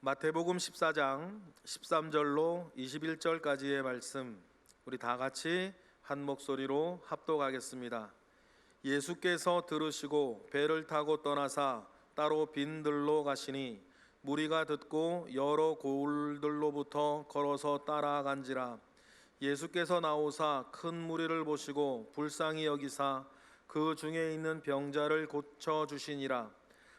마태복음 14장 13절로 21절까지의 말씀, 우리 다 같이 한 목소리로 합독하겠습니다. 예수께서 들으시고 배를 타고 떠나사 따로 빈 들로 가시니 무리가 듣고 여러 고을들로부터 걸어서 따라간지라. 예수께서 나오사 큰 무리를 보시고 불쌍히 여기사 그 중에 있는 병자를 고쳐 주시니라.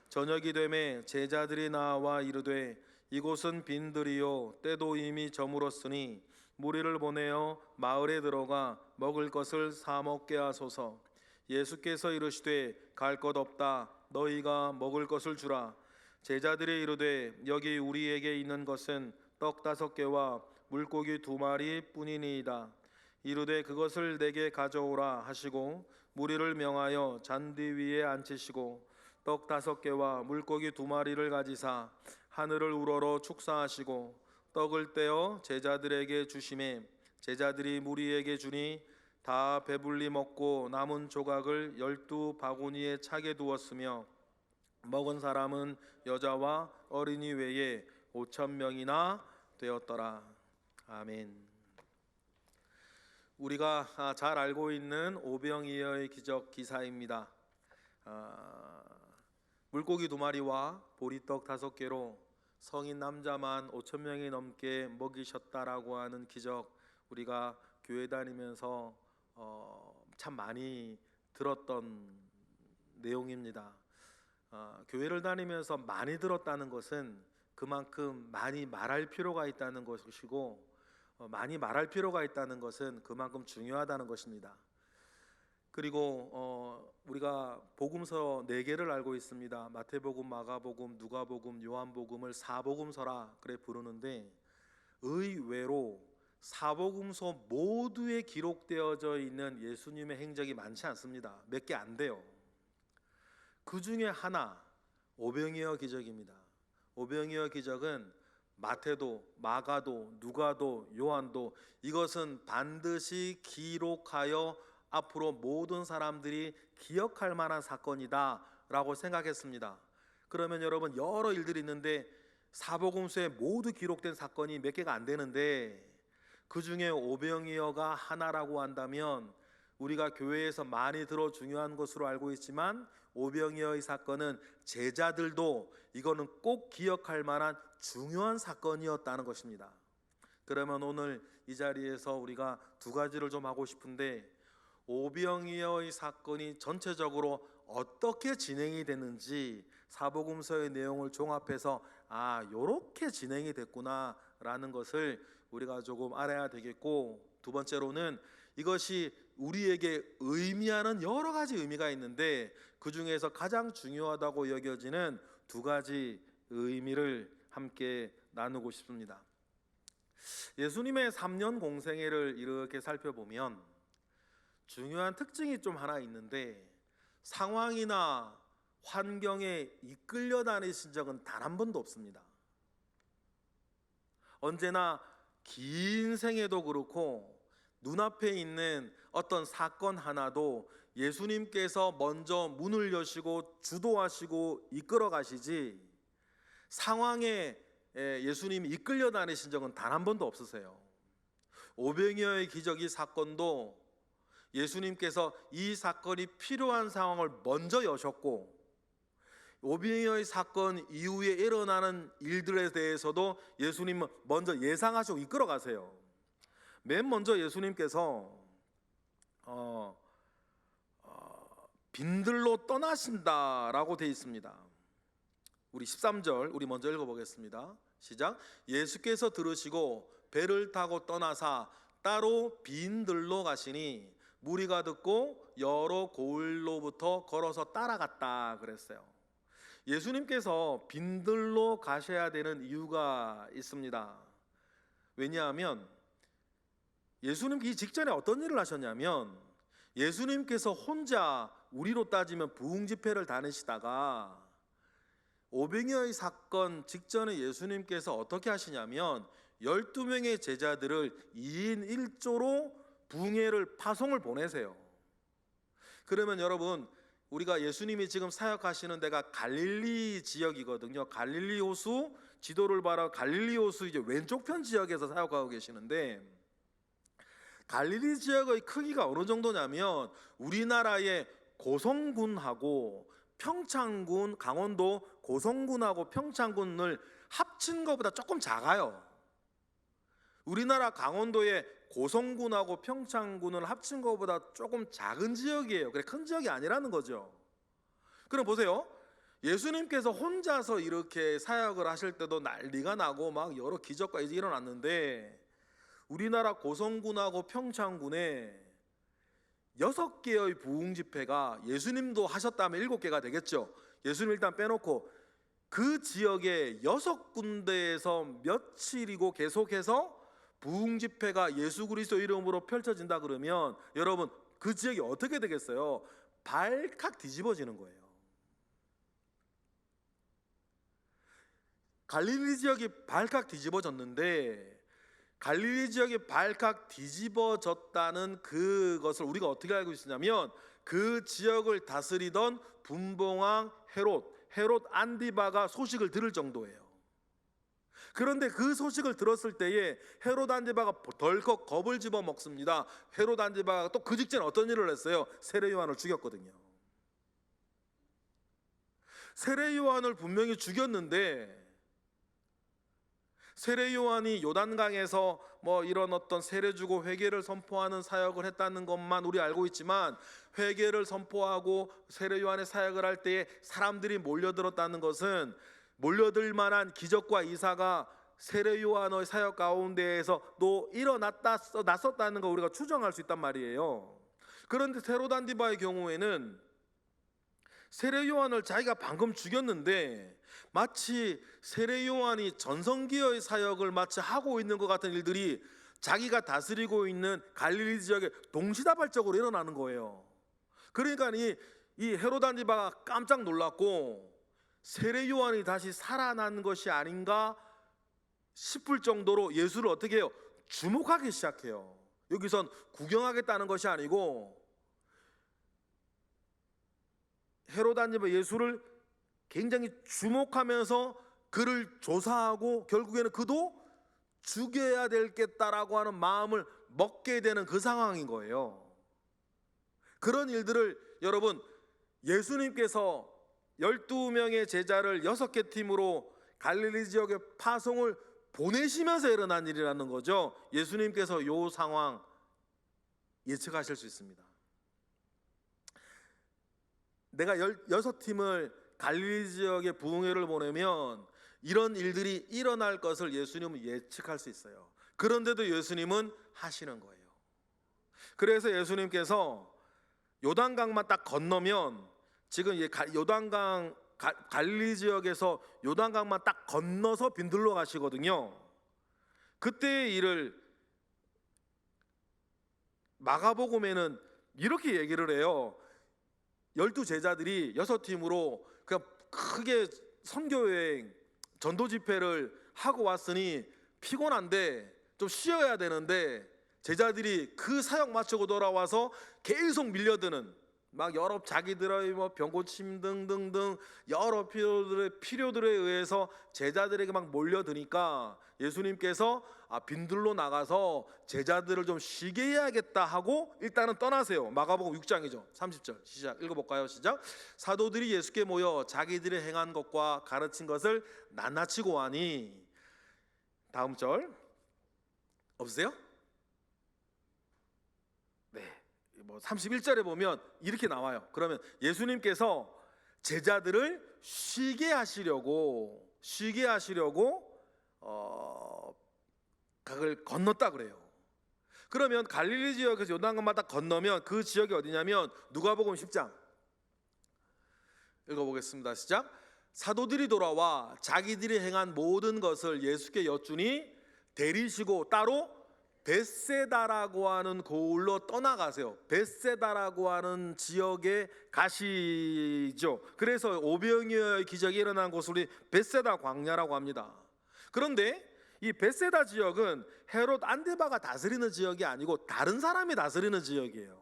저녁이 되매 제자들이 나와 이르되 이곳은 빈들이요 때도 이미 저물었으니 무리를 보내어 마을에 들어가 먹을 것을 사 먹게 하소서. 예수께서 이르시되 갈 것 없다. 너희가 먹을 것을 주라. 제자들이 이르되 여기 우리에게 있는 것은 떡 5개와 물고기 2마리 뿐이니이다. 이르되 그것을 내게 가져오라 하시고 무리를 명하여 잔디 위에 앉히시고 떡 5개와 물고기 2마리를 가지사 하늘을 우러러 축사하시고 떡을 떼어 제자들에게 주시매 제자들이 무리에게 주니 다 배불리 먹고 남은 조각을 12바구니에 차게 두었으며 먹은 사람은 여자와 어린이 외에 5,000명이나 되었더라. 아멘. 우리가 잘 알고 있는 오병이어의 기적 기사입니다. 물고기 2마리와 보리떡 5개로 성인 남자만 5,000명이 넘게 먹이셨다라고 하는 기적, 우리가 교회 다니면서 참 많이 들었던 내용입니다. 교회를 다니면서 많이 들었다는 것은 그만큼 많이 말할 필요가 있다는 것이고, 많이 말할 필요가 있다는 것은 그만큼 중요하다는 것입니다. 그리고 우리가 복음서 4개를 알고 있습니다. 마태복음, 마가복음, 누가복음, 요한복음을 사복음서라 그래 부르는데, 의외로 사복음서 모두에 기록되어져 있는 예수님의 행적이 많지 않습니다. 몇 개 안 돼요. 그 중에 하나, 오병이어 기적입니다. 오병이어 기적은 마태도, 마가도, 누가도, 요한도 이것은 반드시 기록하여 앞으로 모든 사람들이 기억할 만한 사건이다 라고 생각했습니다. 그러면 여러분, 여러 일들이 있는데 사복음서에 모두 기록된 사건이 몇 개가 안 되는데 그 중에 오병이어가 하나라고 한다면, 우리가 교회에서 많이 들어 중요한 것으로 알고 있지만 오병이어의 사건은 제자들도 이거는 꼭 기억할 만한 중요한 사건이었다는 것입니다. 그러면 오늘 이 자리에서 우리가 2가지를 좀 하고 싶은데, 오병이어의 사건이 전체적으로 어떻게 진행이 됐는지 사복음서의 내용을 종합해서 요렇게 진행이 됐구나 라는 것을 우리가 조금 알아야 되겠고, 2번째로는 이것이 우리에게 의미하는 여러 가지 의미가 있는데 그 중에서 가장 중요하다고 여겨지는 2가지 의미를 함께 나누고 싶습니다. 예수님의 3년 공생애를 이렇게 살펴보면 중요한 특징이 좀 하나 있는데, 상황이나 환경에 이끌려 다니신 적은 단 한 번도 없습니다. 언제나 긴 생애도 그렇고 눈앞에 있는 어떤 사건 하나도 예수님께서 먼저 문을 여시고 주도하시고 이끌어 가시지, 상황에 예수님이 이끌려 다니신 적은 단 한 번도 없으세요. 오병이어의 기적이 사건도 예수님께서 이 사건이 필요한 상황을 먼저 여셨고, 오병이어의 사건 이후에 일어나는 일들에 대해서도 예수님은 먼저 예상하시고 이끌어 가세요. 맨 먼저 예수님께서 빈들로 떠나신다라고 되어 있습니다. 우리 13절 우리 먼저 읽어보겠습니다. 시작. 예수께서 들으시고 배를 타고 떠나사 따로 빈들로 가시니 무리가 듣고 여러 고을로부터 걸어서 따라갔다 그랬어요. 예수님께서 빈들로 가셔야 되는 이유가 있습니다. 왜냐하면 예수님 이 직전에 어떤 일을 하셨냐면, 예수님께서 혼자 우리로 따지면 부흥집회를 다니시다가 오병이어의 사건 직전에 예수님께서 어떻게 하시냐면 12명의 제자들을 2인 1조로 부흥회를 파송을 보내세요. 그러면 여러분, 우리가 예수님이 지금 사역하시는 데가 갈릴리 지역이거든요. 갈릴리 호수 지도를 봐라 갈릴리 호수 이제 왼쪽편 지역에서 사역하고 계시는데, 갈릴리 지역의 크기가 어느 정도냐면 우리나라의 고성군하고 평창군, 강원도 고성군하고 평창군을 합친 것보다 조금 작아요. 우리나라 강원도의 고성군하고 평창군을 합친 것보다 조금 작은 지역이에요. 그래, 큰 지역이 아니라는 거죠. 그럼 보세요. 예수님께서 혼자서 이렇게 사역을 하실 때도 난리가 나고 막 여러 기적과 이제 일어났는데, 우리나라 고성군하고 평창군에 6개의 부흥 집회가, 예수님도 하셨다면 7개가 되겠죠. 예수님 일단 빼놓고 그 지역에 6군데에서 며칠이고 계속해서 부흥 집회가 예수 그리스도 이름으로 펼쳐진다 그러면 여러분 그 지역이 어떻게 되겠어요? 발칵 뒤집어지는 거예요. 갈릴리 지역이 발칵 뒤집어졌는데, 갈릴리 지역이 발칵 뒤집어졌다는 그것을 우리가 어떻게 알고 있느냐면, 그 지역을 다스리던 분봉왕 헤롯 안디바가 소식을 들을 정도예요. 그런데 그 소식을 들었을 때에 헤롯 안디바가 덜컥 겁을 집어 먹습니다. 헤롯 안디바가 또 그 직전에 어떤 일을 했어요? 세례 요한을 죽였거든요. 세례 요한을 분명히 죽였는데, 세례 요한이 요단강에서 뭐 이런 어떤 세례 주고 회개를 선포하는 사역을 했다는 것만 우리 알고 있지만, 회개를 선포하고 세례 요한의 사역을 할 때에 사람들이 몰려들었다는 것은 몰려들 만한 기적과 이사가 세례 요한의 사역 가운데에서 또 났었다는 거 우리가 추정할 수 있단 말이에요. 그런데 헤롯 안디바의 경우에는 세례 요한을 자기가 방금 죽였는데 마치 세례 요한이 전성기의 사역을 마치 하고 있는 것 같은 일들이 자기가 다스리고 있는 갈릴리 지역에 동시다발적으로 일어나는 거예요. 그러니까 이 헤롯 안디바가 깜짝 놀랐고, 세례 요한이 다시 살아난 것이 아닌가 싶을 정도로 예수를 어떻게 해요? 주목하기 시작해요. 여기선 구경하겠다는 것이 아니고 헤롯 안디바 예수를 굉장히 주목하면서 그를 조사하고 결국에는 그도 죽여야 되겠다라고 하는 마음을 먹게 되는 그 상황인 거예요. 그런 일들을 여러분, 예수님께서 12명의 제자를 6개 팀으로 갈릴리 지역에 파송을 보내시면서 일어난 일이라는 거죠. 예수님께서 이 상황 예측하실 수 있습니다. 내가 6팀을 갈릴리 지역에 부흥회를 보내면 이런 일들이 일어날 것을 예수님은 예측할 수 있어요. 그런데도 예수님은 하시는 거예요. 그래서 예수님께서 요단강만 딱 건너면, 지금 요단강 갈릴리 지역에서 요단강만 딱 건너서 빈들로 가시거든요. 그때의 일을 마가복음에는 이렇게 얘기를 해요. 12제자들이 6팀으로 그냥 크게 선교여행 전도 집회를 하고 왔으니 피곤한데 좀 쉬어야 되는데, 제자들이 그 사역 마치고 돌아와서 계속 밀려드는 막 여러 자기들의 뭐 병고침 등등등 여러 필요들에 의해서 제자들에게 막 몰려드니까 예수님께서 빈들로 나가서 제자들을 좀 쉬게 해야겠다 하고 일단은 떠나세요. 마가복음 6장이죠. 30절 시작 읽어볼까요? 시작. 사도들이 예수께 모여 자기들이 행한 것과 가르친 것을 낱낱이고 하니, 다음 절 없으세요? 네, 뭐 31절에 보면 이렇게 나와요. 그러면 예수님께서 제자들을 쉬게 하시려고 그걸 건넜다 그래요. 그러면 갈릴리 지역에서 요단강만 딱 건너면 그 지역이 어디냐면 누가복음 10장 읽어보겠습니다. 시작. 사도들이 돌아와 자기들이 행한 모든 것을 예수께 여쭈니 데리시고 따로 벳세다라고 하는 고을로 떠나가세요. 벳세다라고 하는 지역에 가시죠. 그래서 오병이어의 기적이 일어난 곳을 우리 벳세다 광야라고 합니다. 그런데 이 벳세다 지역은 헤롯 안디바가 다스리는 지역이 아니고 다른 사람이 다스리는 지역이에요.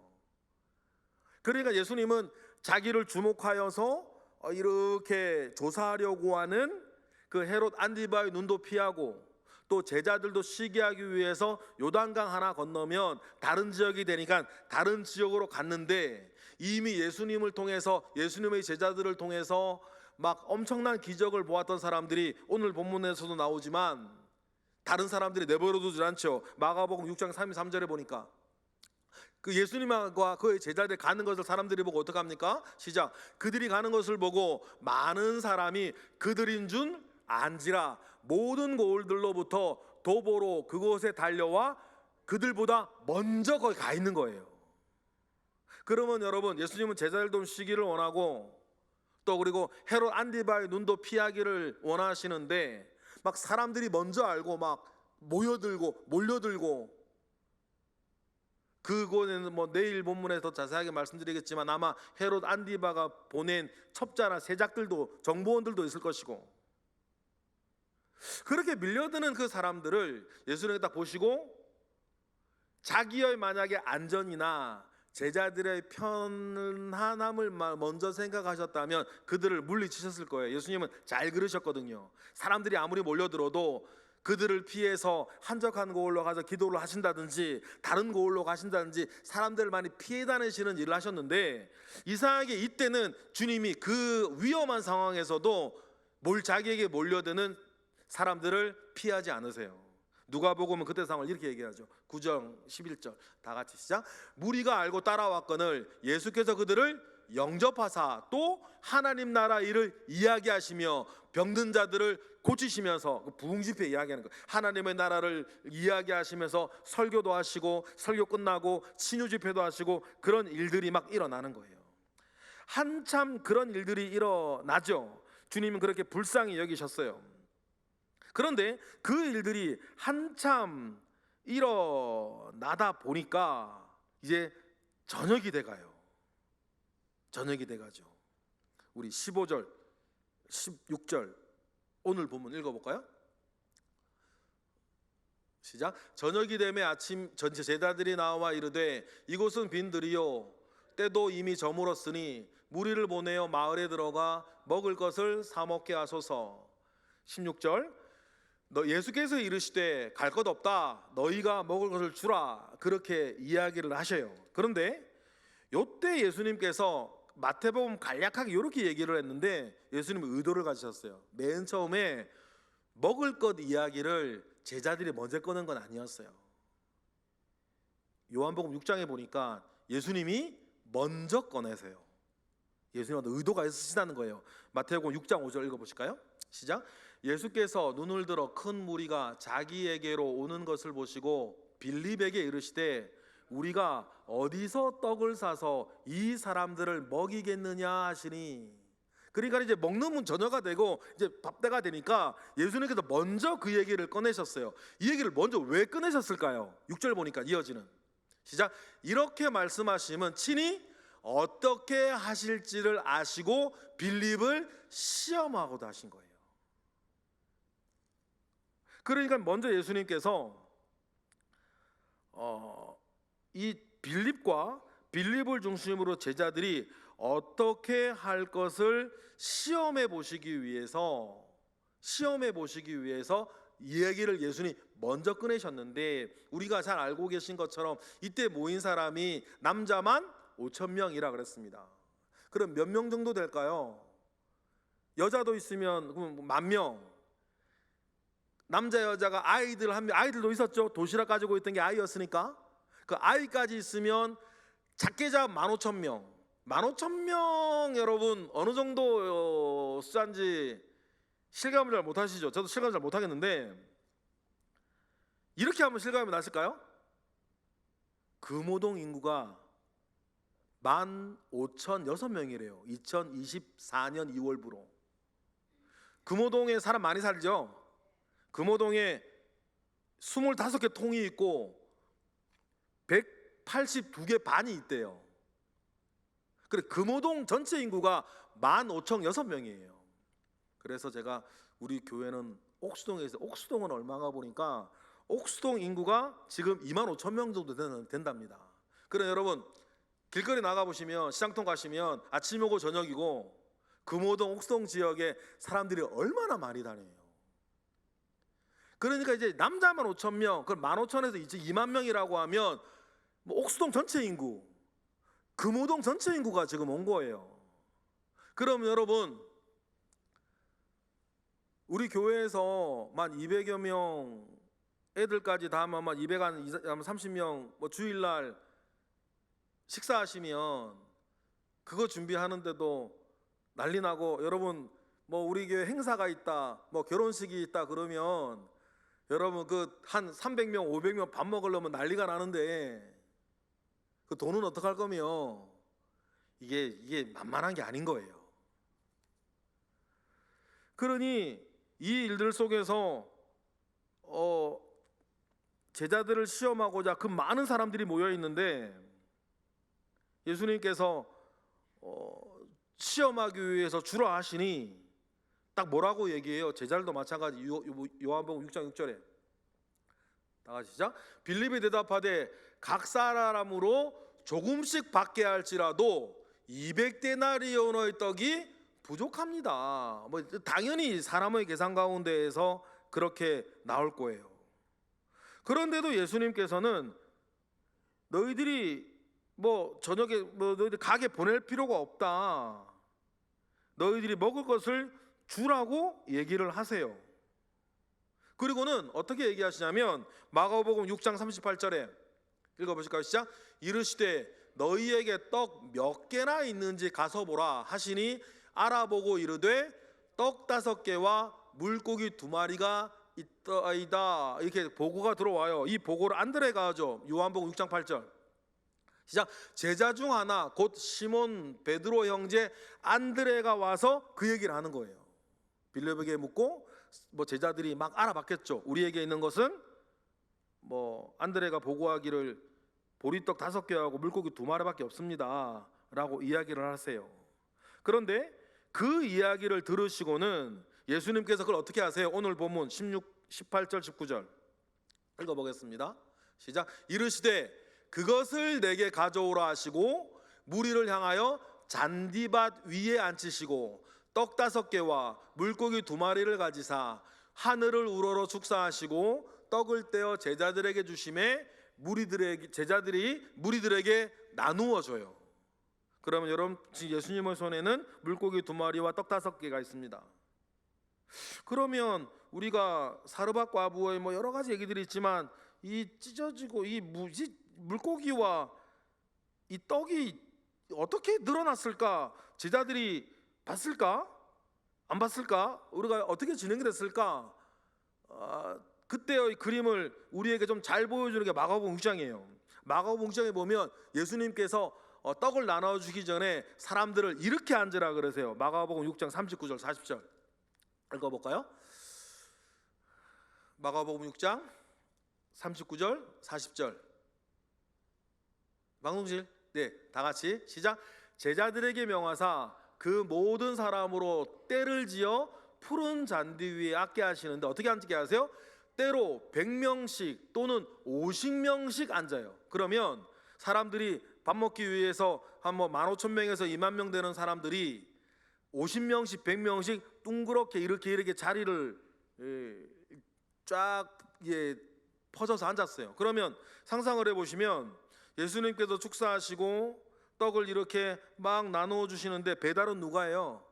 그러니까 예수님은 자기를 주목하여서 이렇게 조사하려고 하는 그 헤롯 안디바의 눈도 피하고 또 제자들도 쉬게 하기 위해서 요단강 하나 건너면 다른 지역이 되니까 다른 지역으로 갔는데, 이미 예수님을 통해서, 예수님의 제자들을 통해서 막 엄청난 기적을 보았던 사람들이 오늘 본문에서도 나오지만 다른 사람들이 내버려 두질 않죠. 마가복음 6장 33절에 보니까 그 예수님과 그의 제자들 가는 것을 사람들이 보고 어떡합니까? 시작. 그들이 가는 것을 보고 많은 사람이 그들인 줄 안지라 모든 고을들로부터 도보로 그곳에 달려와 그들보다 먼저 거기 가 있는 거예요. 그러면 여러분, 예수님은 제자들도 쉬기를 원하고 또 그리고 헤롯 안디바의 눈도 피하기를 원하시는데 막 사람들이 먼저 알고 막 몰려들고 그곳에는 뭐 내일 본문에 더 자세하게 말씀드리겠지만 아마 헤롯 안디바가 보낸 첩자나 세작들도 정보원들도 있을 것이고, 그렇게 밀려드는 그 사람들을 예수님이 딱 보시고 자기의 만약에 안전이나 제자들의 편안함을 먼저 생각하셨다면 그들을 물리치셨을 거예요. 예수님은 잘 그러셨거든요. 사람들이 아무리 몰려들어도 그들을 피해서 한적한 고을로 가서 기도를 하신다든지 다른 고을로 가신다든지 사람들을 많이 피해 다니시는 일을 하셨는데, 이상하게 이때는 주님이 그 위험한 상황에서도 자기에게 몰려드는 사람들을 피하지 않으세요. 누가복음은 그때 상황을 이렇게 얘기하죠. 9장 11절 다 같이 시작. 무리가 알고 따라왔거늘 예수께서 그들을 영접하사 또 하나님 나라 일을 이야기하시며 병든 자들을 고치시면서, 부흥집회 이야기하는 거예요. 하나님의 나라를 이야기하시면서 설교도 하시고 설교 끝나고 친유집회도 하시고 그런 일들이 막 일어나는 거예요. 한참 그런 일들이 일어나죠. 주님은 그렇게 불쌍히 여기셨어요. 그런데 그 일들이 한참 일어나다 보니까 이제 저녁이 돼가요. 저녁이 돼가죠. 우리 15절 16절 오늘 본문 읽어볼까요? 시작. 저녁이 되매 아침 전체 제자들이 나와 이르되 이곳은 빈들이요 때도 이미 저물었으니 무리를 보내어 마을에 들어가 먹을 것을 사 먹게 하소서. 16절 예수께서 이르시되 갈 것 없다 너희가 먹을 것을 주라 그렇게 이야기를 하셔요. 그런데 요때 예수님께서 마태복음 간략하게 이렇게 얘기를 했는데 예수님은 의도를 가지셨어요. 맨 처음에 먹을 것 이야기를 제자들이 먼저 꺼낸 건 아니었어요. 요한복음 6장에 보니까 예수님이 먼저 꺼내세요. 예수님한테 의도가 있으시다는 거예요. 마태복음 6장 5절 읽어보실까요? 시작. 예수께서 눈을 들어 큰 무리가 자기에게로 오는 것을 보시고 빌립에게 이르시되 우리가 어디서 떡을 사서 이 사람들을 먹이겠느냐 하시니. 그러니까 이제 먹는 저녁가 되고 이제 밥때가 되니까 예수님께서 먼저 그 얘기를 꺼내셨어요. 이 얘기를 먼저 왜 꺼내셨을까요? 6절 보니까 이어지는 시작. 이렇게 말씀하시면 친히 어떻게 하실지를 아시고 빌립을 시험하고도 하신 거예요. 그러니까 먼저 예수님께서 이 빌립을 중심으로 제자들이 어떻게 할 것을 시험해 보시기 위해서 이 얘기를 예수님이 먼저 꺼내셨는데, 우리가 잘 알고 계신 것처럼 이때 모인 사람이 남자만 5,000명이라 그랬습니다. 그럼 몇 명 정도 될까요? 여자도 있으면 10,000명. 남자 여자가 아이들도 있었죠. 도시락 가지고 있던 게 아이였으니까 그 아이까지 있으면 작게 잡으면 15,000명. 15,000명 여러분 어느 정도 숫자인지 실감을 잘 못하시죠? 저도 실감을 잘 못하겠는데 이렇게 하면 실감이 나실까요? 금호동 인구가 15,006명이래요. 2024년 2월부로. 금호동에 사람 많이 살죠? 금호동에 25개 통이 있고 182개 반이 있대요. 그래 금호동 전체 인구가 15,006명이에요. 그래서 제가 우리 교회는 옥수동에 있어요. 옥수동은 얼마가 보니까 옥수동 인구가 지금 25,000명 정도 된답니다. 그래 여러분 길거리 나가보시면 시장통 가시면 아침이고 저녁이고 금호동 옥수동 지역에 사람들이 얼마나 많이 다녀요. 그러니까 이제 남자만 5천 명, 그럼 15,000에서 이제 2만 명이라고 하면 뭐 옥수동 전체 인구, 금호동 전체 인구가 지금 온 거예요. 그럼 여러분, 우리 교회에서 만 200여 명 애들까지 다 하면 230명 뭐 주일날 식사하시면 그거 준비하는데도 난리 나고, 여러분 뭐 우리 교회 행사가 있다, 뭐 결혼식이 있다 그러면 여러분 그 한 300명 500명 밥 먹으려면 난리가 나는데 그 돈은 어떡할 거며, 이게 만만한 게 아닌 거예요. 그러니 이 일들 속에서 제자들을 시험하고자 그 많은 사람들이 모여 있는데 예수님께서 시험하기 위해서 주라 하시니 딱 뭐라고 얘기해요? 제자들도 마찬가지. 요한복음 6장 6절에 다 같이 시작. 빌립이 대답하되 각 사람으로 조금씩 받게 할지라도 200데나리온의 떡이 부족합니다. 뭐 당연히 사람의 계산 가운데에서 그렇게 나올 거예요. 그런데도 예수님께서는 너희들이 뭐 저녁에 뭐 너희들 가게 보낼 필요가 없다, 너희들이 먹을 것을 주라고 얘기를 하세요. 그리고는 어떻게 얘기하시냐면 마가복음 6장 38절에 읽어보실까요? 시작. 이르시되 너희에게 떡 몇 개나 있는지 가서 보라 하시니 알아보고 이르되 떡 5개와 물고기 2마리가 있다이다. 이렇게 보고가 들어와요. 이 보고를 안드레가 하죠. 요한복음 6장 8절 시작. 제자 중 하나 곧 시몬 베드로 형제 안드레가 와서 그 얘기를 하는 거예요. 빌립에게 묻고 뭐 제자들이 막 알아봤겠죠. 우리에게 있는 것은 뭐 안드레가 보고하기를 보리떡 5개하고 물고기 2마리밖에 없습니다 라고 이야기를 하세요. 그런데 그 이야기를 들으시고는 예수님께서 그걸 어떻게 하세요? 오늘 본문 18절 19절 읽어보겠습니다. 시작. 이르시되 그것을 내게 가져오라 하시고 무리를 향하여 잔디밭 위에 앉히시고 떡 5개와 물고기 2마리를 가지사 하늘을 우러러 축사하시고 떡을 떼어 제자들에게 주심에 제자들이 무리들에게 나누어 줘요. 그러면 여러분, 예수님의 손에는 물고기 2마리와 떡 5개가 있습니다. 그러면 우리가 사르밧 과부의 뭐 여러 가지 얘기들이 있지만 이 찢어지고 이 물고기와 이 떡이 어떻게 늘어났을까? 제자들이 봤을까? 안 봤을까? 우리가 어떻게 진행이 됐을까? 그때의 그림을 우리에게 좀 잘 보여주는 게 마가복음 6장이에요. 마가복음 6장에 보면 예수님께서 떡을 나눠주기 전에 사람들을 이렇게 앉으라 그러세요. 마가복음 6장 39절 40절 읽어볼까요? 마가복음 6장 39절 40절 방송실 네, 다같이 시작. 제자들에게 명하사 그 모든 사람으로 때를 지어 푸른 잔디 위에 앉게 하시는데 어떻게 앉게 하세요? 때로 100명씩 또는 50명씩 앉아요. 그러면 사람들이 밥 먹기 위해서 한 15,000명에서 2만 명 되는 사람들이 50명씩 100명씩 둥그렇게 이렇게 자리를 쫙 퍼져서 앉았어요. 그러면 상상을 해보시면 예수님께서 축사하시고 떡을 이렇게 막 나누어 주시는데 배달은 누가 해요?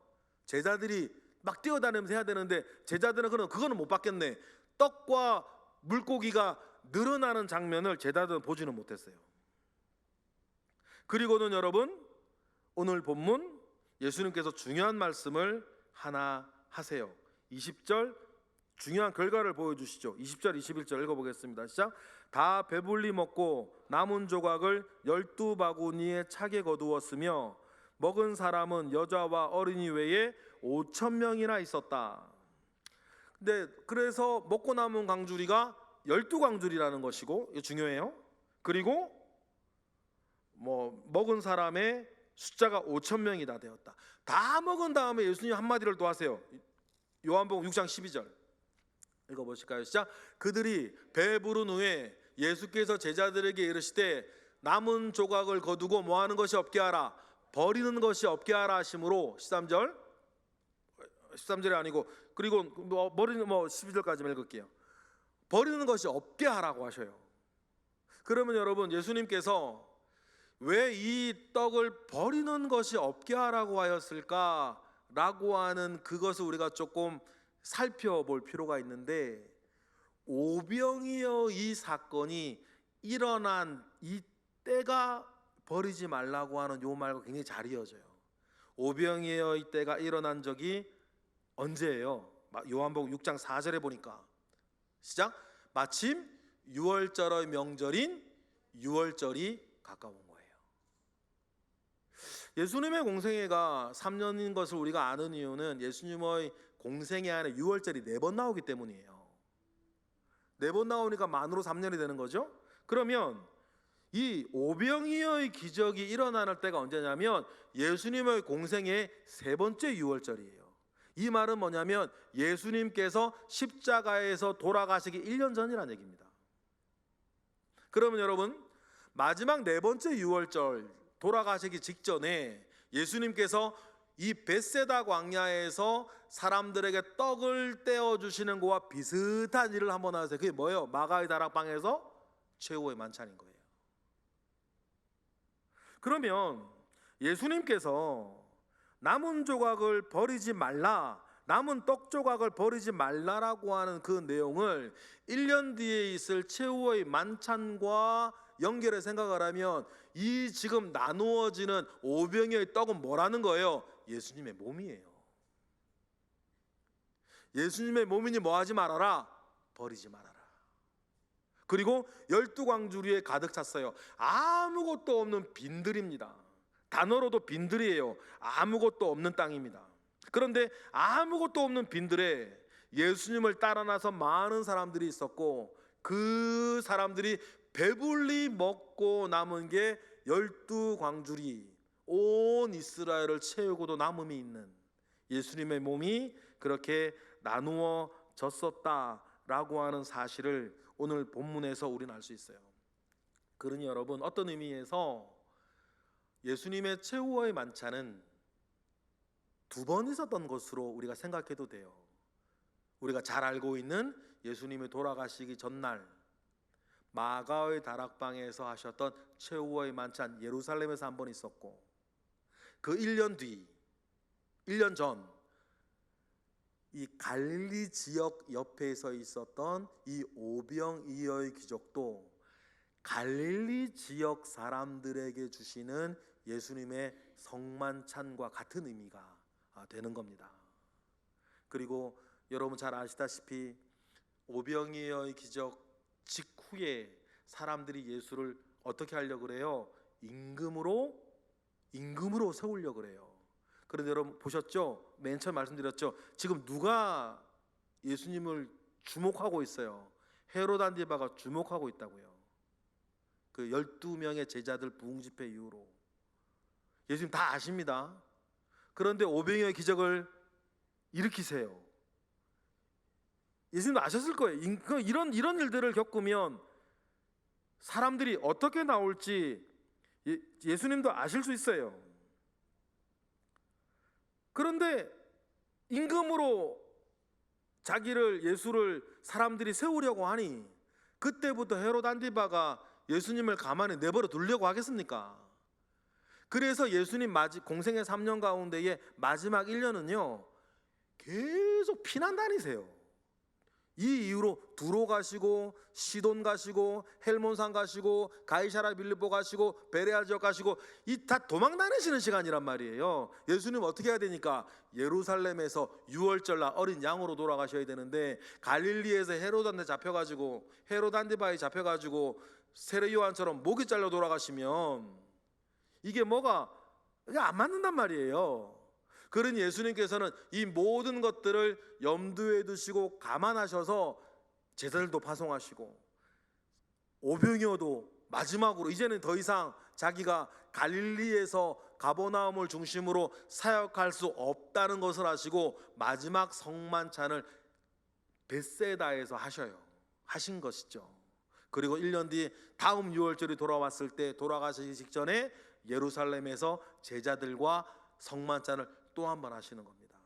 제자들이 막 뛰어다니면서 해야 되는데 제자들은 그거는 못 받겠네. 떡과 물고기가 늘어나는 장면을 제자들은 보지는 못했어요. 그리고는 여러분, 오늘 본문 예수님께서 중요한 말씀을 하나 하세요. 20절 중요한 결과를 보여주시죠. 20절 21절 읽어보겠습니다. 시작. 다 배불리 먹고 남은 조각을 12바구니에 차게 거두었으며 먹은 사람은 여자와 어린이 외에 5,000명이나 있었다. 근데 그래서 먹고 남은 광주리가 12광주리라는 것이고, 이거 중요해요. 그리고 먹은 사람의 숫자가 5,000명이 다 되었다. 다 먹은 다음에 예수님 한마디를 또 하세요. 요한복음 6장 12절 읽어보실까요? 시작. 그들이 배부른 후에 예수께서 제자들에게 이르시되 남은 조각을 거두고 뭐하는 것이 없게 하라, 버리는 것이 없게 하라 하심으로 13절이 아니고 그리고 12절까지 읽을게요. 버리는 것이 없게 하라고 하셔요. 그러면 여러분, 예수님께서 왜 이 떡을 버리는 것이 없게 하라고 하였을까라고 하는 그것을 우리가 조금 살펴볼 필요가 있는데, 오병이어 이 사건이 일어난 이 때가 버리지 말라고 하는 요 말과 굉장히 잘 이어져요. 오병이어 이 때가 일어난 적이 언제예요? 요한복음 6장 4절에 보니까 시작, 마침 유월절의 명절인 유월절이 가까운 거예요. 예수님의 공생애가 3년인 것을 우리가 아는 이유는 예수님의 공생애 안에 유월절이 4번 나오기 때문이에요. 4번 나오니까 만으로 3년이 되는 거죠. 그러면 이 오병이어의 기적이 일어나는 때가 언제냐면 예수님의 공생애 3번째 유월절이에요. 이 말은 뭐냐면 예수님께서 십자가에서 돌아가시기 1년 전이라는 얘기입니다. 그러면 여러분, 마지막 4번째 유월절 돌아가시기 직전에 예수님께서 이 벳세다 광야에서 사람들에게 떡을 떼어주시는 것과 비슷한 일을 한번 하세요. 그게 뭐예요? 마가의 다락방에서 최후의 만찬인 거예요. 그러면 예수님께서 남은 조각을 버리지 말라, 남은 떡 조각을 버리지 말라라고 하는 그 내용을 1년 뒤에 있을 최후의 만찬과 연결해 생각을 하면 이 지금 나누어지는 오병이어의 떡은 뭐라는 거예요? 예수님의 몸이에요. 예수님의 몸이니 뭐하지 말아라? 버리지 말아라. 그리고 12광주리에 가득 찼어요. 아무것도 없는 빈들입니다. 단어로도 빈들이에요. 아무것도 없는 땅입니다. 그런데 아무것도 없는 빈들에 예수님을 따라 나서 많은 사람들이 있었고, 그 사람들이 배불리 먹고 남은 게 12광주리, 온 이스라엘을 채우고도 남음이 있는 예수님의 몸이 그렇게 나누어졌었다라고 하는 사실을 오늘 본문에서 우리는 알 수 있어요. 그러니 여러분, 어떤 의미에서 예수님의 최후의 만찬은 2번 있었던 것으로 우리가 생각해도 돼요. 우리가 잘 알고 있는 예수님이 돌아가시기 전날 마가의 다락방에서 하셨던 최후의 만찬, 예루살렘에서 한 번 있었고, 그 1년 뒤, 1년 전 이 갈릴리 지역 옆에서 있었던 이 오병이어의 기적도 갈릴리 지역 사람들에게 주시는 예수님의 성만찬과 같은 의미가 되는 겁니다. 그리고 여러분 잘 아시다시피 오병이어의 기적 직후에 사람들이 예수를 어떻게 하려고 그래요? 임금으로 세우려고 그래요. 그런데 여러분 보셨죠? 맨 처음 말씀드렸죠? 지금 누가 예수님을 주목하고 있어요? 헤롯 안디바가 주목하고 있다고요. 그 12명의 제자들 부흥집회 이후로 예수님 다 아십니다. 그런데 오병이어의 기적을 일으키세요. 예수님도 아셨을 거예요. 이런 일들을 겪으면 사람들이 어떻게 나올지 예수님도 아실 수 있어요. 그런데 임금으로 예수를 사람들이 세우려고 하니 그때부터 헤롯 안디바가 예수님을 가만히 내버려 두려고 하겠습니까? 그래서 예수님 공생의 3년 가운데의 마지막 1년은요 계속 피난 다니세요. 이 이후로 두로 가시고 시돈 가시고 헬몬산 가시고 가이사랴 빌립보 가시고 베레아 지역 가시고 이 다 도망 다니시는 시간이란 말이에요. 예수님 어떻게 해야 되니까 예루살렘에서 유월절날 어린 양으로 돌아가셔야 되는데 갈릴리에서 헤롯한테 잡혀가지고 헤롯 안디바에 잡혀가지고 세례 요한처럼 목이 잘려 돌아가시면 이게 뭐가 안 맞는단 말이에요. 그러니 예수님께서는 이 모든 것들을 염두에 두시고 감안하셔서 제자들도 파송하시고 오병이어도 마지막으로 이제는 더 이상 자기가 갈릴리에서 가버나움을 중심으로 사역할 수 없다는 것을 아시고 마지막 성만찬을 벳세다에서 하신 것이죠. 그리고 1년 뒤 다음 유월절이 돌아왔을 때 돌아가시기 직전에 예루살렘에서 제자들과 성만찬을 또 한 번 하시는 겁니다.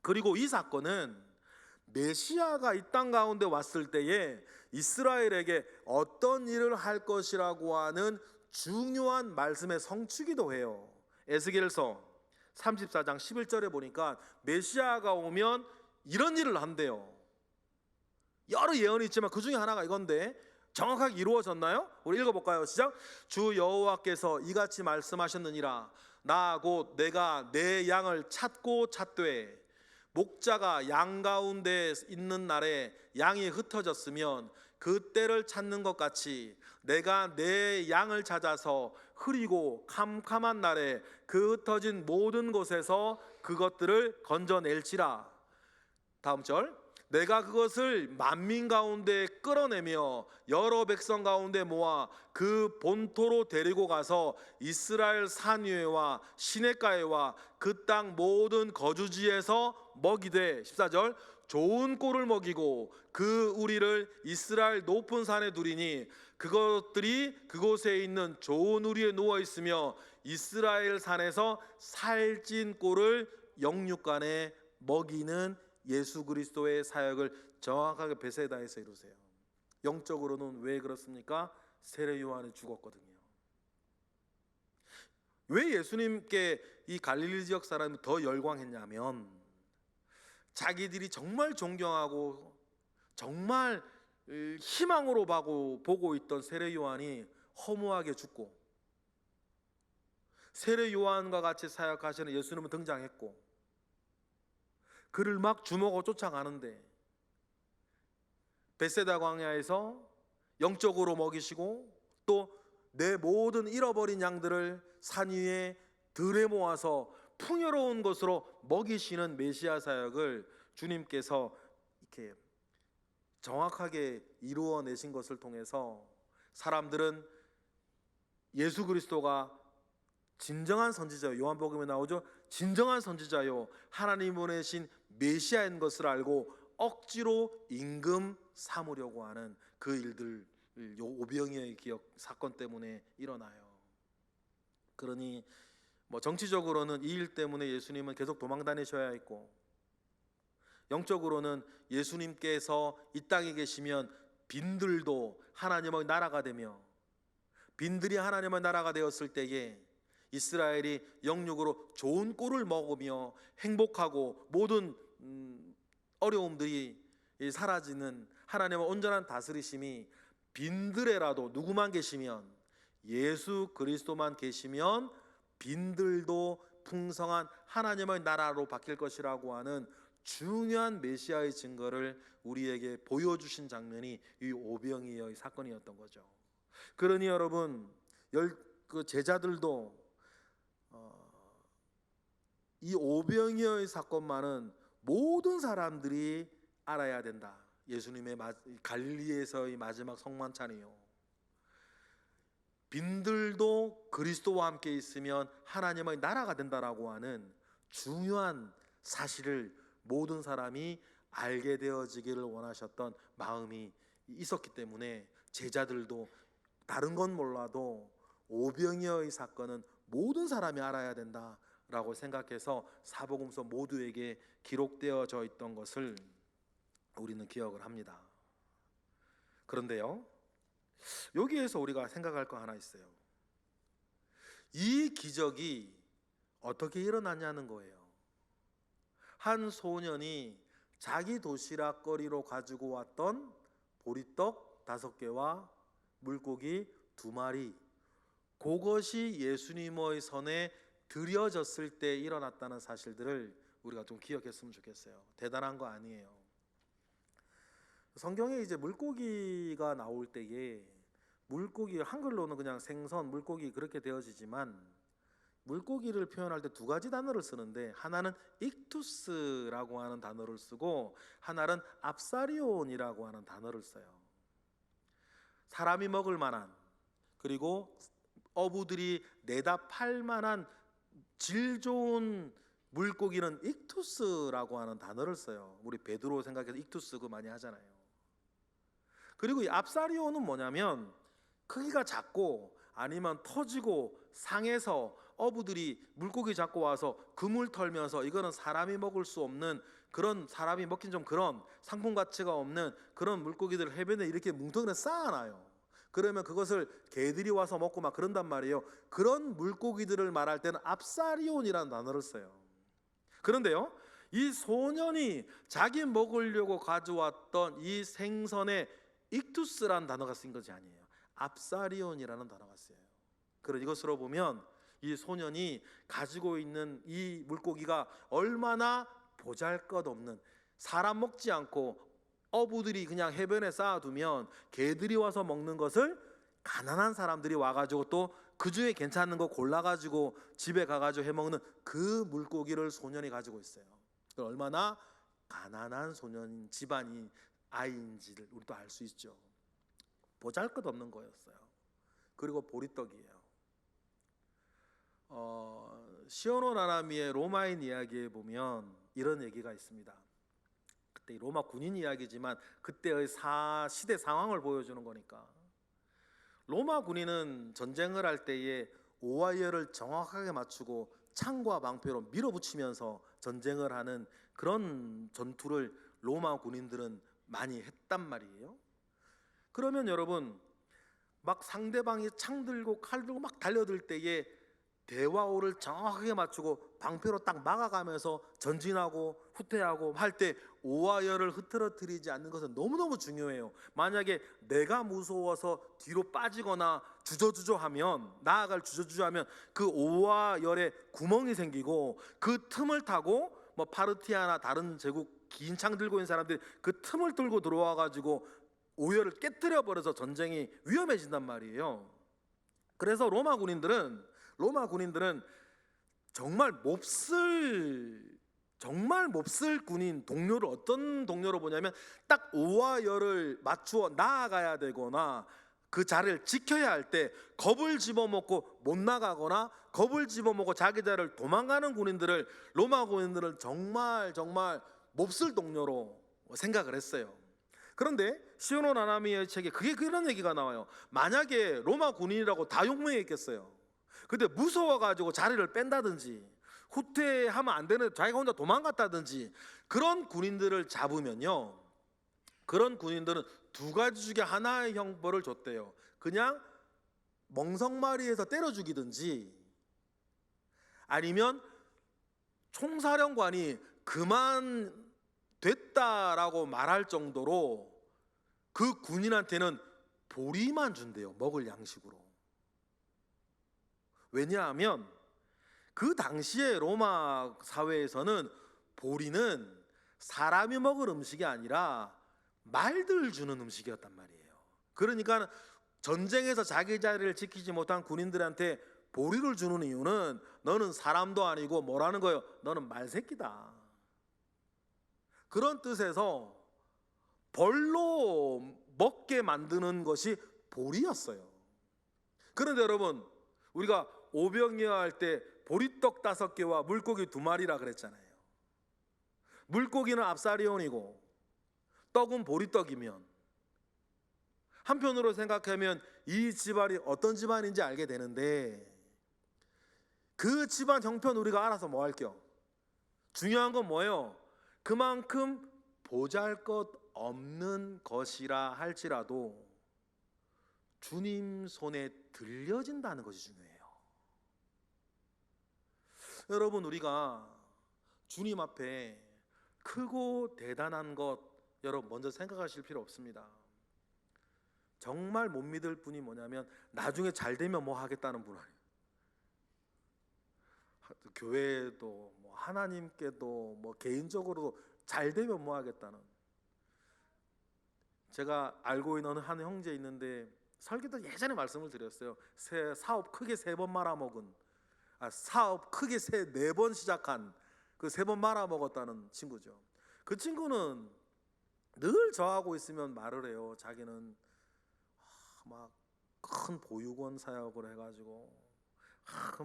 그리고 이 사건은 메시아가 이 땅 가운데 왔을 때에 이스라엘에게 어떤 일을 할 것이라고 하는 중요한 말씀의 성취기도 해요. 에스겔서 34장 11절에 보니까 메시아가 오면 이런 일을 한대요. 여러 예언이 있지만 그 중에 하나가 이건데 정확하게 이루어졌나요? 우리 읽어볼까요? 시작. 주 여호와께서 이같이 말씀하셨느니라. 나 곧 내가 내 양을 찾고 찾되 목자가 양 가운데 있는 날에 양이 흩어졌으면 그때를 찾는 것 같이 내가 내 양을 찾아서 흐리고 캄캄한 날에 그 흩어진 모든 곳에서 그것들을 건져낼지라. 다음 절. 내가 그것을 만민 가운데 끌어내며 여러 백성 가운데 모아 그 본토로 데리고 가서 이스라엘 산 위에와 시냇가에와 그 땅 모든 거주지에서 먹이되 14절 좋은 꼴을 먹이고 그 우리를 이스라엘 높은 산에 두리니 그것들이 그곳에 있는 좋은 우리에 누워 있으며 이스라엘 산에서 살찐 꼴을 영육간에 먹이는 예수 그리스도의 사역을 정확하게 베세다에서 이루세요. 영적으로는 왜 그렇습니까? 세례 요한이 죽었거든요. 왜 예수님께 이 갈릴리 지역 사람이 더 열광했냐면 자기들이 정말 존경하고 정말 희망으로 보고 있던 세례 요한이 허무하게 죽고 세례 요한과 같이 사역하시는 예수님은 등장했고 그를 막 주목하고 쫓아가는데 벳세다 광야에서 영적으로 먹이시고 또 내 모든 잃어버린 양들을 산 위에 들에 모아서 풍요로운 것으로 먹이시는 메시아 사역을 주님께서 이렇게 정확하게 이루어내신 것을 통해서 사람들은 예수 그리스도가 진정한 선지자요, 요한복음에 나오죠. 진정한 선지자요 하나님 보내신 메시아인 것을 알고 억지로 임금 삼으려고 하는 그 일들, 요 오병이어의 기억 사건 때문에 일어나요. 그러니 뭐 정치적으로는 이 일 때문에 예수님은 계속 도망 다니셔야 했고 영적으로는 예수님께서 이 땅에 계시면 빈들도 하나님의 나라가 되며 빈들이 하나님의 나라가 되었을 때에 이스라엘이 영육으로 좋은 꼴을 먹으며 행복하고 모든 어려움들이 사라지는 하나님의 온전한 다스리심이 빈들에라도 누구만 계시면 예수 그리스도만 계시면 빈들도 풍성한 하나님의 나라로 바뀔 것이라고 하는 중요한 메시아의 증거를 우리에게 보여주신 장면이 이 오병이어의 사건이었던 거죠. 그러니 여러분 그 제자들도 이 오병이어의 사건만은 모든 사람들이 알아야 된다. 예수님의 갈릴리에서의 마지막 성만찬이요. 빈들도 그리스도와 함께 있으면 하나님의 나라가 된다라고 하는 중요한 사실을 모든 사람이 알게 되어지기를 원하셨던 마음이 있었기 때문에 제자들도 다른 건 몰라도 오병이어의 사건은 모든 사람이 알아야 된다라고 생각해서 사복음서 모두에게 기록되어져 있던 것을 우리는 기억을 합니다. 그런데요, 여기에서 우리가 생각할 거 하나 있어요. 이 기적이 어떻게 일어났냐는 거예요. 한 소년이 자기 도시락거리로 가지고 왔던 보리떡 5개와 물고기 2마리, 그것이 예수님의 손에 드려졌을 때 일어났다는 사실들을 우리가 좀 기억했으면 좋겠어요. 대단한 거 아니에요. 성경에 이제 물고기가 나올 때에 물고기, 한글로는 그냥 생선, 물고기 그렇게 되어지지만 물고기를 표현할 때 2가지 단어를 쓰는데 하나는 익투스라고 하는 단어를 쓰고 하나는 압사리온이라고 하는 단어를 써요. 사람이 먹을 만한, 그리고 어부들이 내다 팔 만한 질 좋은 물고기는 익투스라고 하는 단어를 써요. 우리 베드로 생각해서 익투스 그거 많이 하잖아요. 그리고 이 압사리온은 뭐냐면 크기가 작고 아니면 터지고 상해서 어부들이 물고기 잡고 와서 그물 털면서 이거는 사람이 먹을 수 없는 그런 사람이 먹긴 좀 그런 상품 가치가 없는 그런 물고기들을 해변에 이렇게 뭉텅이를 쌓아놔요. 그러면 그것을 개들이 와서 먹고 막 그런단 말이에요. 그런 물고기들을 말할 때는 압사리온이라는 단어를 써요. 그런데요, 이 소년이 자기 먹으려고 가져왔던 이 생선의 익투스라는 단어가 쓴 것이 아니에요. 압사리온이라는 단어가 쓰여요. 그런 이것으로 보면 이 소년이 가지고 있는 이 물고기가 얼마나 보잘것없는, 사람 먹지 않고 어부들이 그냥 해변에 쌓아두면 개들이 와서 먹는 것을 가난한 사람들이 와가지고 또 그 중에 괜찮은 거 골라가지고 집에 가가지고 해먹는 그 물고기를 소년이 가지고 있어요. 얼마나 가난한 소년 집안이 아이인지를 우리도 알 수 있죠. 보잘것없는 거였어요. 그리고 보리떡이에요. 시오노 나나미의 로마인 이야기에 보면 이런 얘기가 있습니다. 그때 로마 군인 이야기지만 그때의 시대 상황을 보여주는 거니까. 로마 군인은 전쟁을 할 때에 오와이어를 정확하게 맞추고 창과 방패로 밀어붙이면서 전쟁을 하는 그런 전투를 로마 군인들은 많이 했단 말이에요. 그러면 여러분, 막 상대방이 창 들고 칼 들고 막 달려들 때에 대화호를 정확하게 맞추고 방패로 딱 막아가면서 전진하고 후퇴하고 할 때 오와이어를 흐트러뜨리지 않는 것은 너무너무 중요해요. 만약에 내가 무서워서 뒤로 빠지거나 주저주저하면, 나아갈 주저주저하면 그 오와이어에 구멍이 생기고 그 틈을 타고 뭐 파르티아나 다른 제국 긴 창 들고 있는 사람들이 그 틈을 뚫고 들어와 가지고 오와이어를 깨뜨려 버려서 전쟁이 위험해진단 말이에요. 그래서 로마 군인들은 정말 몹쓸 군인 동료를 어떤 동료로 보냐면 딱 오와이어를 맞추어 나아가야 되거나 그 자리를 지켜야 할 때 겁을 집어먹고 못 나가거나 겁을 집어먹고 자기 자리를 도망가는 군인들을 로마 군인들은 정말 몹쓸 동료로 생각을 했어요. 그런데 시오노 나나미의 책에 그런 얘기가 나와요. 만약에 로마 군인이라고 다 용맹했겠어요. 근데 무서워가지고 자리를 뺀다든지 후퇴하면 안 되는 자기가 혼자 도망갔다든지 그런 군인들을 잡으면요, 그런 군인들은 두 가지 중에 하나의 형벌을 줬대요. 그냥 멍석마리에서 때려 죽이든지 아니면 총사령관이 그만 됐다라고 말할 정도로 그 군인한테는 보리만 준대요. 먹을 양식으로. 왜냐하면 그 당시에 로마 사회에서는 보리는 사람이 먹을 음식이 아니라 말들 주는 음식이었단 말이에요. 그러니까 전쟁에서 자기 자리를 지키지 못한 군인들한테 보리를 주는 이유는 너는 사람도 아니고 뭐라는 거예요? 너는 말새끼다. 그런 뜻에서 벌로 먹게 만드는 것이 보리였어요. 그런데 여러분, 우리가 오병이어 할 때 보리떡 5개와 물고기 2마리라 그랬잖아요. 물고기는 압사리온이고 떡은 보리떡이면, 한편으로 생각하면 이 집안이 어떤 집안인지 알게 되는데, 그 집안 형편 우리가 알아서 뭐 할게요? 중요한 건 뭐예요? 그만큼 보잘것없는 것이라 할지라도 주님 손에 들려진다는 것이 중요해요. 여러분, 우리가 주님 앞에 크고 대단한 것 여러분 먼저 생각하실 필요 없습니다. 정말 못 믿을 분이 뭐냐면 나중에 잘 되면 뭐 하겠다는 분 아니에요. 교회도 뭐 하나님께도 뭐 개인적으로도 잘 되면 뭐 하겠다는. 제가 알고 있는 한 형제 있는데 설교 때 예전에 말씀을 드렸어요. 사업 크게 3번 말아먹은, 사업 크게 4번 시작한 그 3번 말아먹었다는 친구죠. 그 친구는 늘 저하고 있으면 말을 해요. 자기는 막 큰 보육원 사역을 해가지고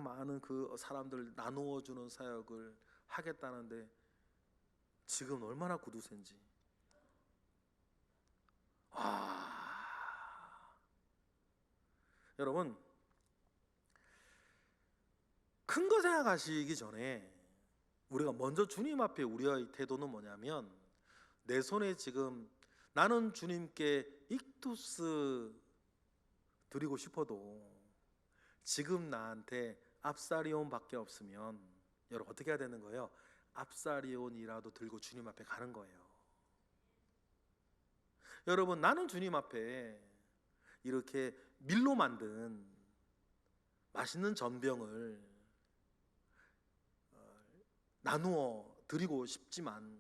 많은 그 사람들 나누어주는 사역을 하겠다는데 지금 얼마나 구두쇠인지. 여러분, 큰 거 생각하시기 전에 우리가 먼저 주님 앞에 우리의 태도는 뭐냐면, 내 손에 지금 나는 주님께 익투스 드리고 싶어도 지금 나한테 압사리온밖에 없으면 여러분 어떻게 해야 되는 거예요? 압사리온이라도 들고 주님 앞에 가는 거예요. 여러분, 나는 주님 앞에 이렇게 밀로 만든 맛있는 전병을 나누어 드리고 싶지만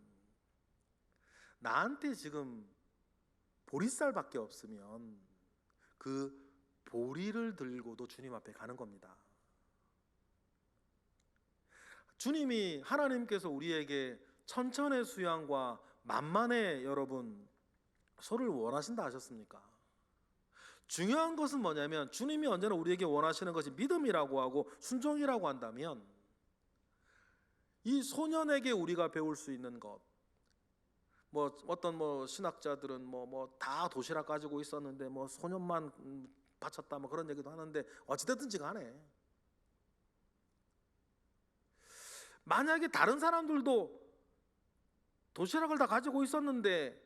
나한테 지금 보리쌀밖에 없으면 그 보리를 들고도 주님 앞에 가는 겁니다. 주님이, 하나님께서 우리에게 천천의 수양과 만만의 여러분 소를 원하신다 하셨습니까? 중요한 것은 뭐냐면, 주님이 언제나 우리에게 원하시는 것이 믿음이라고 하고 순종이라고 한다면, 이 소년에게 우리가 배울 수 있는 것, 어떤 신학자들은 다 도시락 가지고 있었는데 소년만 바쳤다 그런 얘기도 하는데, 어찌됐든지 간에 만약에 다른 사람들도 도시락을 다 가지고 있었는데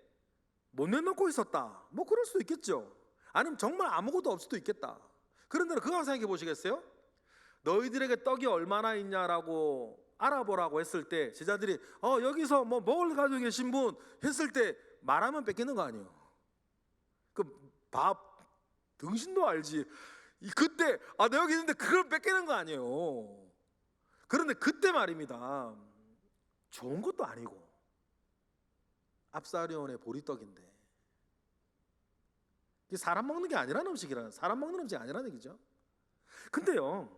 못 내놓고 있었다, 그럴 수도 있겠죠. 아니면 정말 아무것도 없을 수도 있겠다. 그런데 그거 생각해 보시겠어요? 너희들에게 떡이 얼마나 있냐라고 알아보라고 했을 때 제자들이 여기서 먹을 가지고 계신 분 했을 때 말하면 뺏기는 거 아니에요? 그 밥 등신도 알지. 그때 나 여기 있는데 그걸 뺏기는 거 아니에요? 그런데 그때 말입니다, 좋은 것도 아니고 압사리온의 보리떡인데, 이게 사람 먹는 게 아니라는 음식이라는, 사람 먹는 음식이 아니라는 얘기죠. 근데요,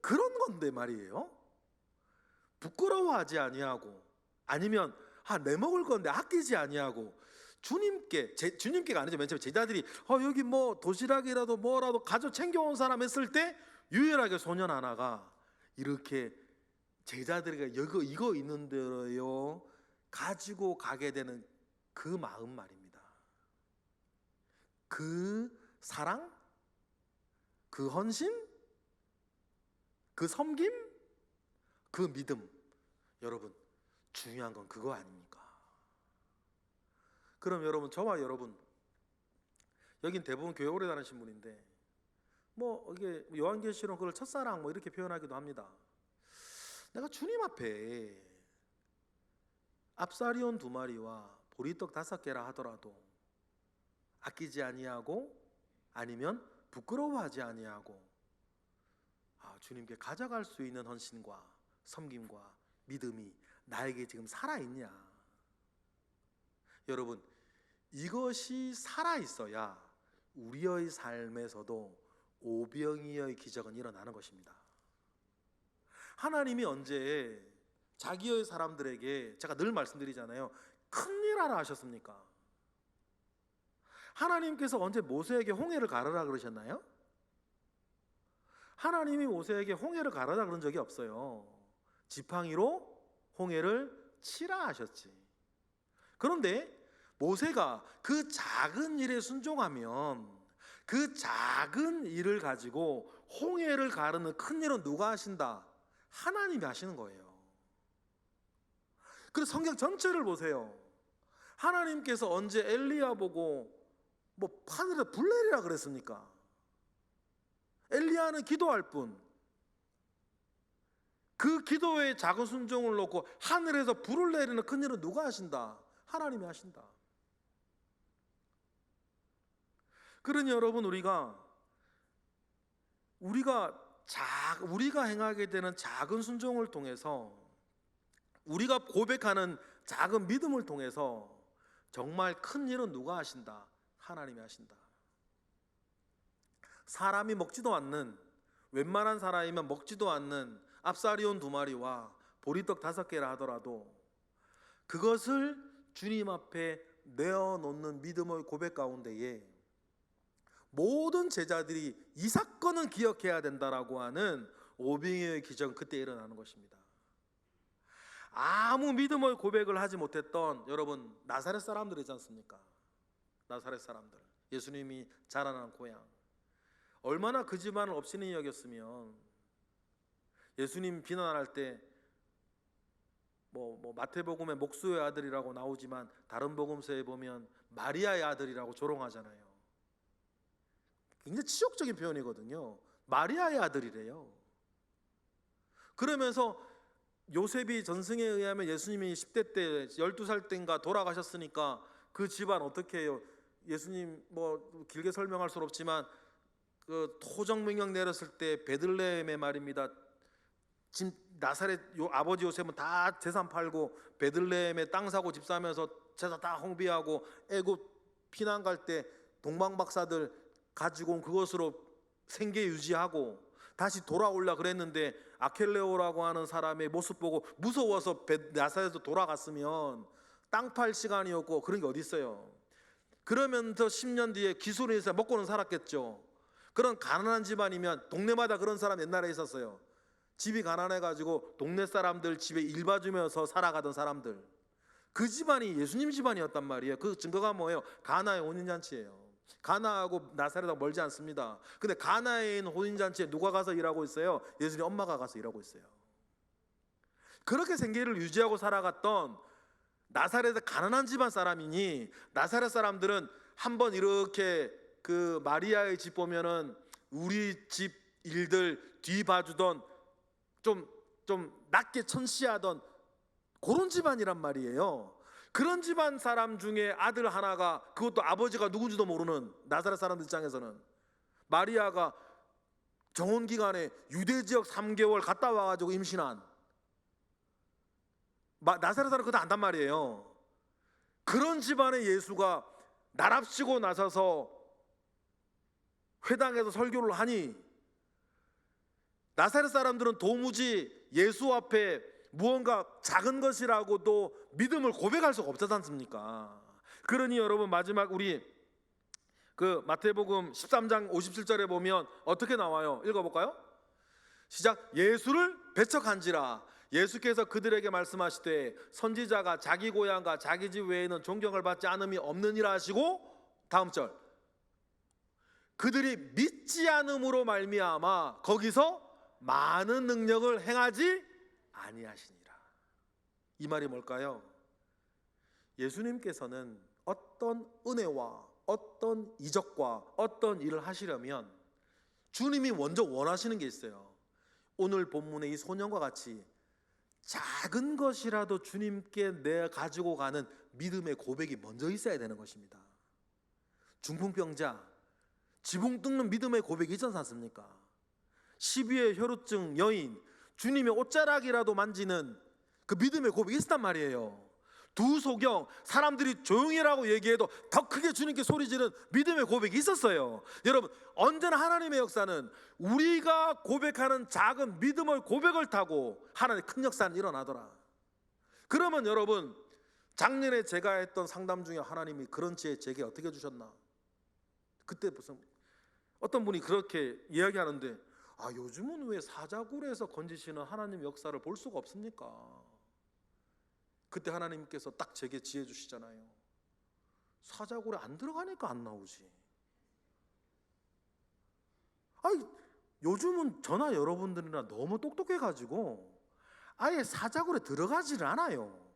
그런 건데 말이에요, 부끄러워하지 아니하고, 아니면 내 먹을 건데 아끼지 아니하고 주님께가 아니죠. 맨 처음에 제자들이 여기 도시락이라도 뭐라도 가져 챙겨온 사람 했을 때 유일하게 소년 하나가 이렇게 제자들에게 이거 있는데요 가지고 가게 되는 그 마음 말입니다. 그 사랑, 그 헌신, 그 섬김, 그 믿음, 여러분 중요한 건 그거 아닙니까? 그럼 여러분, 저와 여러분, 여긴 대부분 교회 오래 다니신 분인데 이게 요한계시록 그걸 첫사랑 이렇게 표현하기도 합니다. 내가 주님 앞에 압사리온 2마리와 보리떡 5개라 하더라도 아끼지 아니하고, 아니면 부끄러워하지 아니하고 주님께 가져갈 수 있는 헌신과 섬김과 믿음이 나에게 지금 살아있냐? 여러분, 이것이 살아있어야 우리의 삶에서도 오병이어의 기적은 일어나는 것입니다. 하나님이 언제 자기의 사람들에게, 제가 늘 말씀드리잖아요, 큰일 하라 하셨습니까? 하나님께서 언제 모세에게 홍해를 가르라 그러셨나요? 하나님이 모세에게 홍해를 가르라 그런 적이 없어요. 지팡이로 홍해를 치라 하셨지. 그런데 모세가 그 작은 일에 순종하면 그 작은 일을 가지고 홍해를 가르는 큰 일은 누가 하신다? 하나님이 하시는 거예요. 그래서 성경 전체를 보세요. 하나님께서 언제 엘리야 보고 하늘에 불 내리라 그랬습니까? 엘리야는 기도할 뿐, 그 기도에 작은 순종을 놓고 하늘에서 불을 내리는 큰 일은 누가 하신다? 하나님이 하신다. 그러니 여러분, 우리가 행하게 되는 작은 순종을 통해서, 우리가 고백하는 작은 믿음을 통해서 정말 큰 일은 누가 하신다? 하나님이 하신다. 사람이 먹지도 않는, 웬만한 사람이면 먹지도 않는 압사리온 2마리와 보리떡 5개라 하더라도 그것을 주님 앞에 내어놓는 믿음의 고백 가운데에 모든 제자들이 이 사건은 기억해야 된다라고 하는 오병이어의 기적은 그때 일어나는 것입니다. 아무 믿음의 고백을 하지 못했던 여러분 나사렛 사람들 있지 않습니까? 나사렛 사람들, 예수님이 자라난 고향, 얼마나 그 집안을 업신이 여겼으면 예수님 비난할 때 마태복음에 목수의 아들이라고 나오지만 다른 복음서에 보면 마리아의 아들이라고 조롱하잖아요. 굉장히 치욕적인 표현이거든요. 마리아의 아들이래요. 그러면서 요셉이 전승에 의하면 예수님이 10대 때 12살 때인가 돌아가셨으니까 그 집안 어떻게 해요? 예수님 길게 설명할 수 없지만 그 토정 명령 내렸을 때 베들레헴에 말입니다. 지금 나사렛 아버지 요셉은 다 재산 팔고 베들레헴에 땅 사고 집 사면서 재산 다 홍비하고 애굽 피난 갈 때 동방박사들 가지고 온 그것으로 생계 유지하고 다시 돌아오려 그랬는데 아켈레오라고 하는 사람의 모습 보고 무서워서 나사렛에서 돌아갔으면 땅 팔 시간이었고 그런 게 어디 있어요. 그러면서 10년 뒤에 기술에서 먹고는 살았겠죠. 그런 가난한 집안이면 동네마다 그런 사람 옛날에 있었어요. 집이 가난해가지고 동네 사람들 집에 일 봐주면서 살아가던 사람들, 그 집안이 예수님 집안이었단 말이에요. 그 증거가 뭐예요? 가나의 혼인잔치예요. 가나하고 나사렛하고 멀지 않습니다. 근데 가나에 있는 혼인잔치에 누가 가서 일하고 있어요? 예수님 엄마가 가서 일하고 있어요. 그렇게 생계를 유지하고 살아갔던 나사렛의 가난한 집안 사람이니, 나사렛 사람들은 한번 이렇게 그 마리아의 집 보면은 우리 집 일들 뒤 봐주던 좀 낮게 천시하던 그런 집안이란 말이에요. 그런 집안 사람 중에 아들 하나가, 그것도 아버지가 누군지도 모르는 나사렛 사람들 입장에서는, 마리아가 정혼 기간에 유대 지역 3개월 갔다 와가지고 임신한, 나사렛 사람 그거 안단 말이에요. 그런 집안의 예수가 나랍시고 나서서 회당에서 설교를 하니 나사렛 사람들은 도무지 예수 앞에 무언가 작은 것이라고도 믿음을 고백할 수가 없지 않습니까? 그러니 여러분, 마지막 우리 그 마태복음 13장 57절에 보면 어떻게 나와요? 읽어볼까요? 시작. 예수를 배척한지라 예수께서 그들에게 말씀하시되 선지자가 자기 고향과 자기 집 외에는 존경을 받지 않음이 없느니라 하시고, 다음 절, 그들이 믿지 않음으로 말미암아 거기서 많은 능력을 행하지 아니하시니라. 이 말이 뭘까요? 예수님께서는 어떤 은혜와 어떤 이적과 어떤 일을 하시려면 주님이 먼저 원하시는 게 있어요. 오늘 본문의 이 소년과 같이 작은 것이라도 주님께 내가 가지고 가는 믿음의 고백이 먼저 있어야 되는 것입니다. 중풍병자, 지붕 뚫는 믿음의 고백이 있지 않습니까? 시비의 혈루증 여인, 주님의 옷자락이라도 만지는 그 믿음의 고백이 있었단 말이에요. 두 소경, 사람들이 조용히라고 얘기해도 더 크게 주님께 소리지는 믿음의 고백이 있었어요. 여러분, 언제나 하나님의 역사는 우리가 고백하는 작은 믿음의 고백을 타고 하나님의 큰 역사는 일어나더라. 그러면 여러분, 작년에 제가 했던 상담 중에 하나님이 그런 지혜 제게 어떻게 주셨나? 그때 무슨 어떤 분이 그렇게 이야기하는데, 요즘은 왜 사자굴에서 건지시는 하나님 역사를 볼 수가 없습니까? 그때 하나님께서 딱 제게 지혜 주시잖아요. 사자굴에 안 들어가니까 안 나오지. 요즘은 저나 여러분들이나 너무 똑똑해가지고 아예 사자굴에 들어가지를 않아요.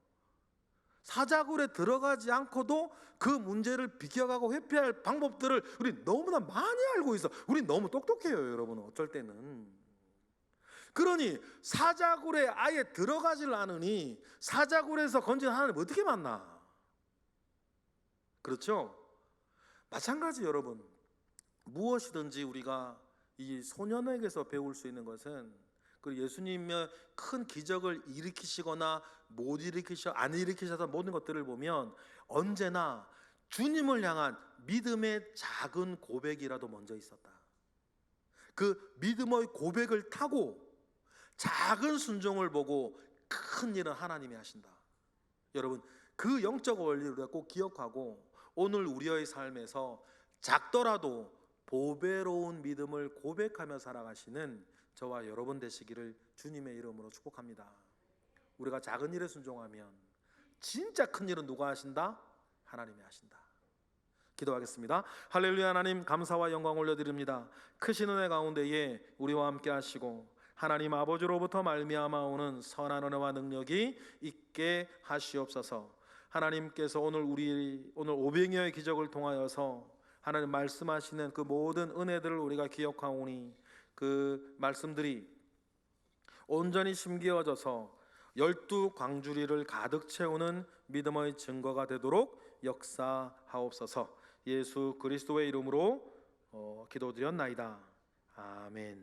사자굴에 들어가지 않고도 그 문제를 비껴가고 회피할 방법들을 우리 너무나 많이 알고 있어. 우리 너무 똑똑해요, 여러분. 어쩔 때는. 그러니 사자굴에 아예 들어가질 않으니 사자굴에서 건진 하나님 어떻게 만나? 그렇죠? 마찬가지 여러분, 무엇이든지 우리가 이 소년에게서 배울 수 있는 것은, 그 예수님의 큰 기적을 일으키시거나 안 일으키셔서 모든 것들을 보면 언제나 주님을 향한 믿음의 작은 고백이라도 먼저 있었다. 그 믿음의 고백을 타고 작은 순종을 보고 큰 일은 하나님이 하신다. 여러분, 그 영적 원리를 우리가 꼭 기억하고 오늘 우리의 삶에서 작더라도 보배로운 믿음을 고백하며 살아가시는 저와 여러분 되시기를 주님의 이름으로 축복합니다. 우리가 작은 일에 순종하면 진짜 큰 일은 누가 하신다? 하나님이 하신다. 기도하겠습니다. 할렐루야. 하나님 감사와 영광 올려드립니다. 크신 은혜 가운데에 우리와 함께 하시고 하나님 아버지로부터 말미암아 오는 선한 은혜와 능력이 있게 하시옵소서. 하나님께서 오늘 500여의 기적을 통하여서 하나님 말씀하시는 그 모든 은혜들을 우리가 기억하오니 그 말씀들이 온전히 심기어져서 12광주리를 가득 채우는 믿음의 증거가 되도록 역사하옵소서. 예수 그리스도의 이름으로 기도드렸나이다. 아멘.